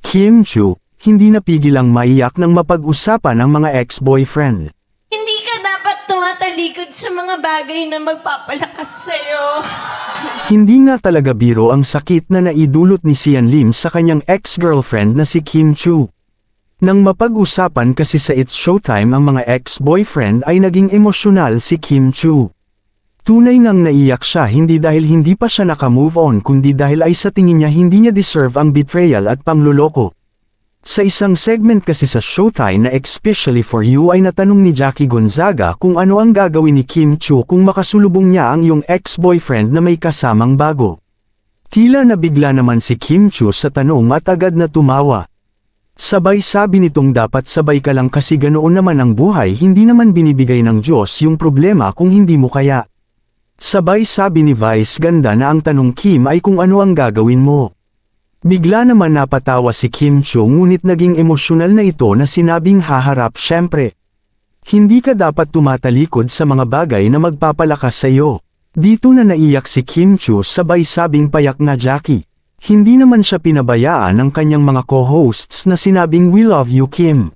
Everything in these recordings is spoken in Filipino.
Kim Chu, hindi napigil ang maiyak nang mapag-usapan ang mga ex-boyfriend. Hindi ka dapat tumatalikod sa mga bagay na magpapalakas sa'yo. Hindi nga talaga biro ang sakit na naidulot ni Sian Lim sa kanyang ex-girlfriend na si Kim Chu. Nang mapag-usapan kasi sa It's Showtime ang mga ex-boyfriend ay naging emosyonal si Kim Chu. Tunay ngang naiyak siya hindi dahil hindi pa siya naka-move on kundi dahil ay sa tingin niya hindi niya deserve ang betrayal at pangluloko. Sa isang segment kasi sa Showtime na Especially for You ay natanong ni Jackie Gonzaga kung ano ang gagawin ni Kim Chu kung makasulubong niya ang iyong ex-boyfriend na may kasamang bago. Tila nabigla naman si Kim Chu sa tanong at agad na tumawa. Sabay sabi nitong dapat sabay ka lang kasi ganoon naman ang buhay, hindi naman binibigay ng Diyos yung problema kung hindi mo kaya. Sabay sabi ni Vice ganda na ang tanong Kim ay kung ano ang gagawin mo. Bigla naman napatawa si Kim Chu ngunit naging emosyonal na ito na sinabing haharap syempre. Hindi ka dapat tumatalikod sa mga bagay na magpapalakas sa iyo. Dito na naiyak si Kim Chu sabay sabing payak na Jackie. Hindi naman siya pinabayaan ng kanyang mga co-hosts na sinabing we love you Kim.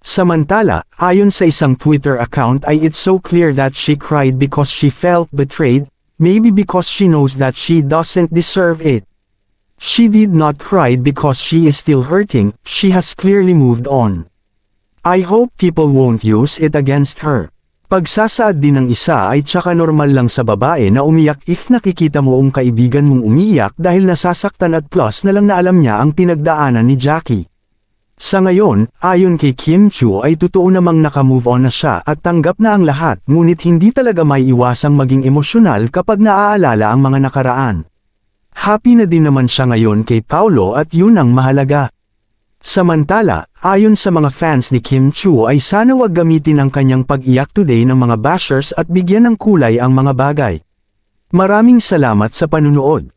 Samantala, ayon sa isang Twitter account ay it's so clear that she cried because she felt betrayed, maybe because she knows that she doesn't deserve it. She did not cry because she is still hurting, she has clearly moved on. I hope people won't use it against her. Pagsasaad din ng isa ay tsaka normal lang sa babae na umiyak if nakikita mo ang kaibigan mong umiyak dahil nasasaktan at plus na lang na alam niya ang pinagdaanan ni Jackie. Sa ngayon, ayon kay Kim Chu ay totoo namang naka-move on na siya at tanggap na ang lahat ngunit hindi talaga may iwasang maging emosyonal kapag naaalala ang mga nakaraan. Happy na din naman siya ngayon kay Paulo at yun ang mahalaga. Samantala, ayon sa mga fans ni Kim Chu ay sana wag gamitin ang kanyang pag-iyak today ng mga bashers at bigyan ng kulay ang mga bagay. Maraming salamat sa panunood.